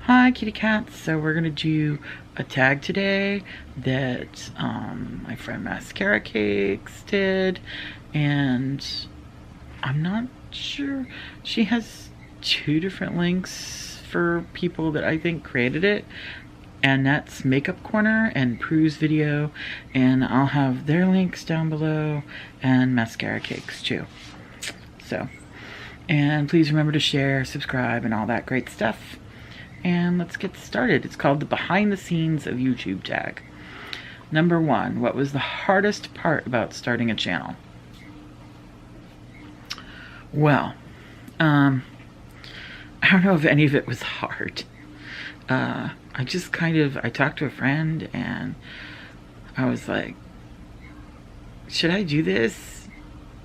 Hi kitty cats. So we're gonna do a tag today that my friend Mascara Cakes did, and I'm not sure, she has two different links for people that I think created it, and that's Makeup Corner and Prue's video, and I'll have their links down below, and Mascara Cakes too. So, and please remember to share, subscribe, and all that great stuff. And let's get started. It's called the behind the scenes of YouTube tag. Number 1, what was the hardest part about starting a channel? Well, I don't know if any of it was hard. I talked to a friend and I was like, should I do this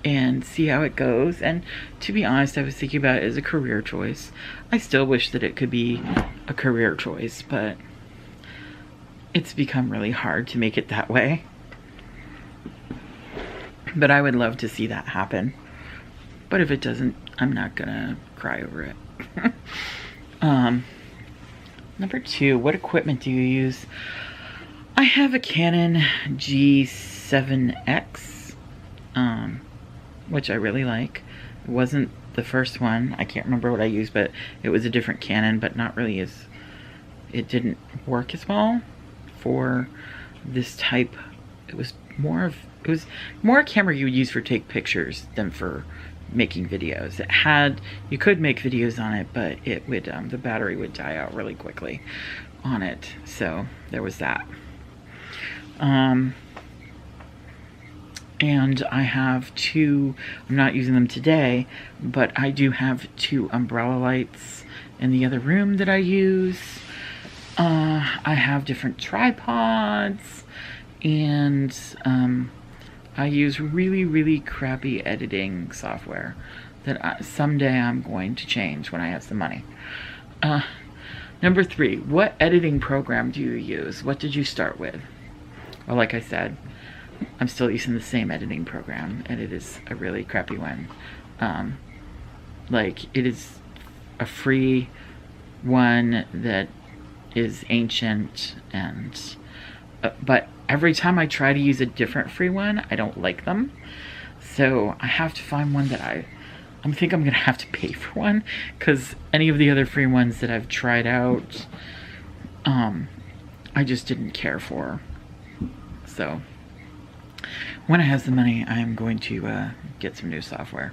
and see how it goes? And to be honest, I was thinking about it as a career choice. I still wish that it could be a career choice, but it's become really hard to make it that way. But I would love to see that happen. But if it doesn't, I'm not gonna cry over it. Number 2, what equipment do you use? I have a Canon G7X, which I really like. It wasn't the first one. I can't remember what I used, but it was a different Canon, but not really as, it didn't work as well for this type. It was more a camera you would use for take pictures than for making videos. It had, you could make videos on it, but it would, the battery would die out really quickly on it. So there was that. And I have 2, I'm not using them today, but I do have 2 umbrella lights in the other room that I use. I have different tripods, and I use really crappy editing software that someday I'm going to change when I have some money. Number 3, what editing program do you use? What did you start with? Well, like I said, I'm still using the same editing program, and it is a really crappy one. Like, it is a free one that is ancient, and but every time I try to use a different free one, I don't like them. So I have to find one that I think I'm gonna have to pay for one, because any of the other free ones that I've tried out, I just didn't care for. So when I have the money, I am going to get some new software.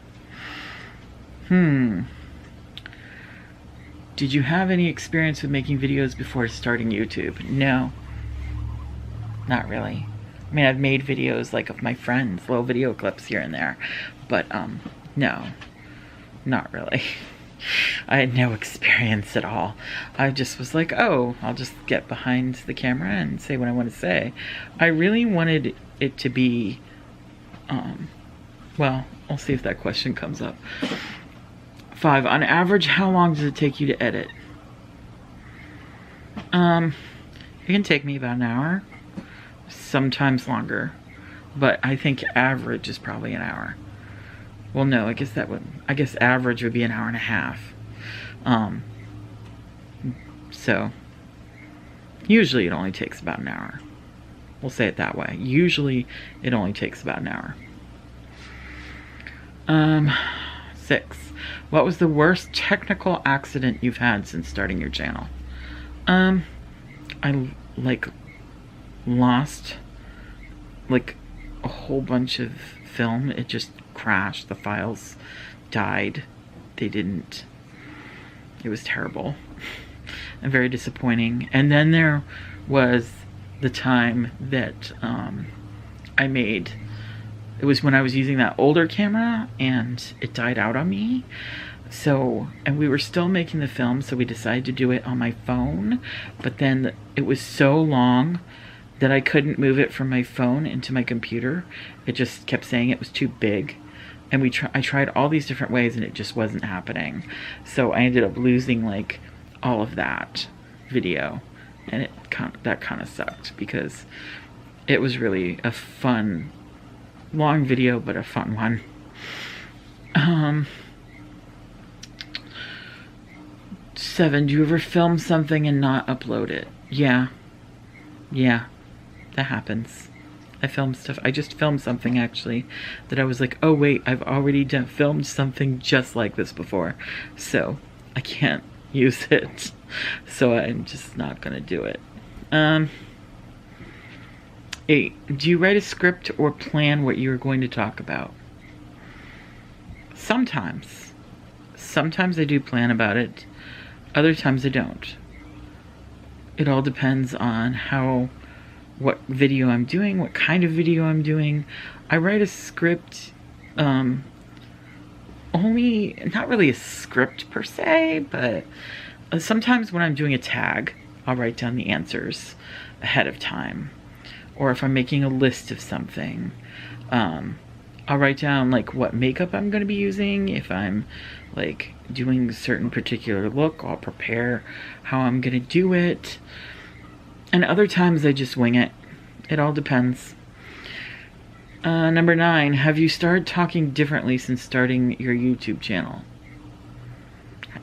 Did you have any experience with making videos before starting YouTube? No, not really. I mean, I've made videos like of my friends, little video clips here and there, but no, not really. I had no experience at all. I just was like, oh, I'll just get behind the camera and say what I want to say. I really wanted it to be, well, I'll see if that question comes up. 5, on average, how long does it take you to edit? It can take me about an hour, sometimes longer, but I think average is probably an hour. Well, no, I guess average would be an hour and a half. So usually it only takes about an hour. We'll say it that way. Usually it only takes about an hour. 6, what was the worst technical accident you've had since starting your channel? I lost like a whole bunch of film. It just crashed. The files died. It was terrible and very disappointing. And then there was the time that it was when I was using that older camera and it died out on me. So, and we were still making the film, so we decided to do it on my phone, but then it was so long that I couldn't move it from my phone into my computer. It just kept saying it was too big. And I tried all these different ways and it just wasn't happening. So I ended up losing like all of that video, and that kind of sucked, because it was really a fun, long video, but a fun one. 7, do you ever film something and not upload it? Yeah, that happens. I film stuff. I just filmed something actually that I was like, oh wait, I've already filmed something just like this before, so I can't use it. So I'm just not gonna do it. 8, do you write a script or plan what you're going to talk about? Sometimes. Sometimes I do plan about it. Other times I don't. It all depends on what video I'm doing, what kind of video I'm doing. I write a script, not really a script per se, but sometimes when I'm doing a tag, I'll write down the answers ahead of time. Or if I'm making a list of something, I'll write down like what makeup I'm going to be using. If I'm like doing a certain particular look, I'll prepare how I'm going to do it. And other times I just wing it. It all depends. Number 9, have you started talking differently since starting your YouTube channel?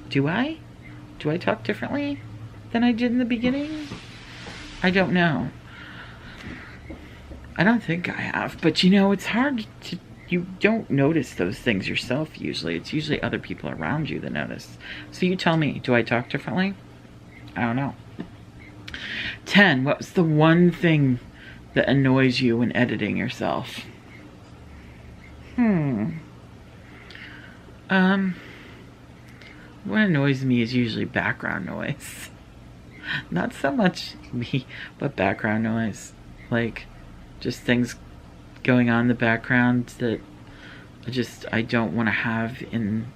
Do I? Do I talk differently than I did in the beginning? I don't know. I don't think I have, but you know, it's hard to, you don't notice those things yourself usually. It's usually other people around you that notice. So you tell me, do I talk differently? I don't know. 10, what's the one thing that annoys you when editing yourself? What annoys me is usually background noise. Not so much me, but background noise. Like, just things going on in the background that I don't want to have in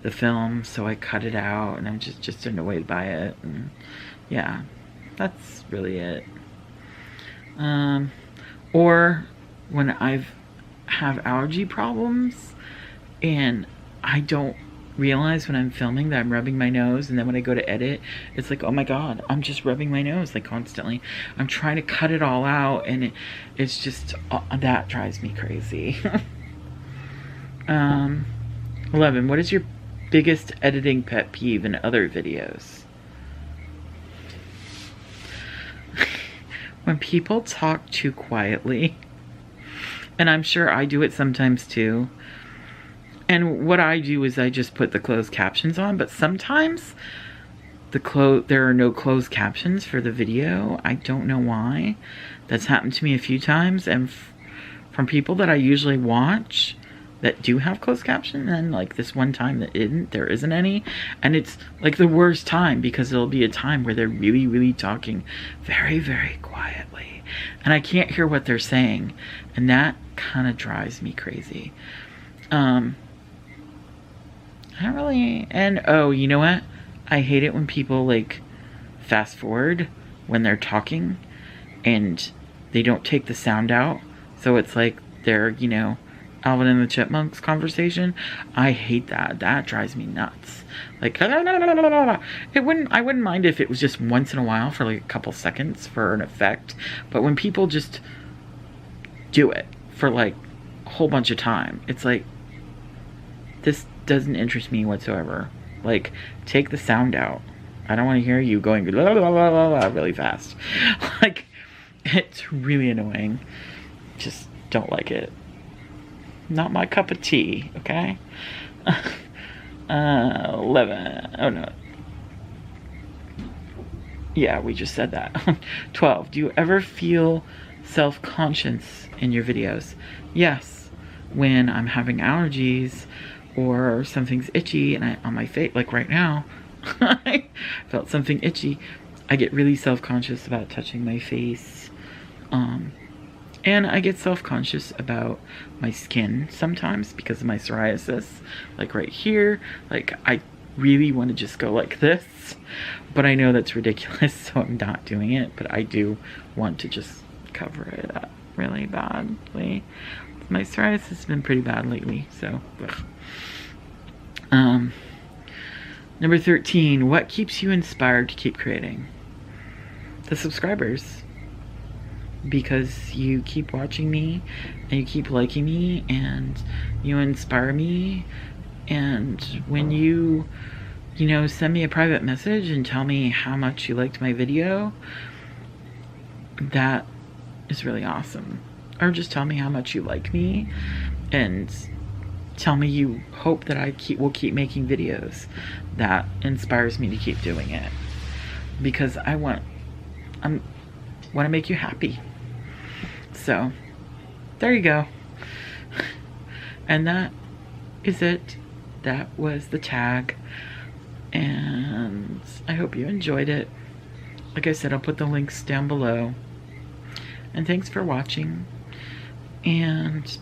the film, so I cut it out, and I'm just annoyed by it. And yeah, that's really it. Or when have allergy problems and I don't realize when I'm filming that I'm rubbing my nose, and then when I go to edit, it's like, oh my god, I'm just rubbing my nose like constantly. I'm trying to cut it all out, and it's just that drives me crazy. 11, what is your biggest editing pet peeve in other videos? When people talk too quietly, and I'm sure I do it sometimes too. And what I do is I just put the closed captions on, but sometimes there are no closed captions for the video. I don't know why. That's happened to me a few times, and from people that I usually watch that do have closed caption, and like this one time that there isn't any, and it's like the worst time because it'll be a time where they're really, really talking very, very quietly, and I can't hear what they're saying, and that kind of drives me crazy. I don't really, and oh, you know what? I hate it when people like fast forward when they're talking and they don't take the sound out. So it's like they're, you know, Alvin and the Chipmunks conversation. I hate that. That drives me nuts. Like, I wouldn't mind if it was just once in a while for like a couple seconds for an effect. But when people just do it for like a whole bunch of time, it's like, this doesn't interest me whatsoever. Like, take the sound out. I don't want to hear you going blah, blah, blah, blah, blah, really fast. Like, it's really annoying. Just don't like it. Not my cup of tea, okay? 11. Oh no. Yeah, we just said that. 12. Do you ever feel self-conscious in your videos? Yes. When I'm having allergies, or something's itchy and on my face, like right now, I felt something itchy. I get really self-conscious about touching my face. And I get self-conscious about my skin sometimes because of my psoriasis. Like right here, like I really want to just go like this, but I know that's ridiculous, so I'm not doing it, but I do want to just cover it up really badly. My psoriasis has been pretty bad lately, so ugh. Number 13, what keeps you inspired to keep creating? The subscribers. Because you keep watching me, and you keep liking me, and you inspire me, and when you you know, send me a private message and tell me how much you liked my video. That is really awesome. Or just tell me how much you like me and tell me you hope that I will keep making videos. That inspires me to keep doing it, because I want to make you happy. So there you go. And that is it. That was the tag, and I hope you enjoyed it. Like I said, I'll put the links down below. And thanks for watching, and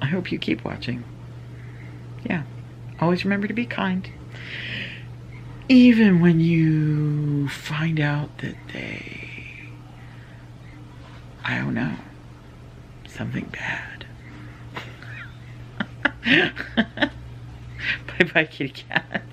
I hope you keep watching. Yeah, always remember to be kind, even when you find out that they, I don't know, something bad. Bye bye, kitty cats.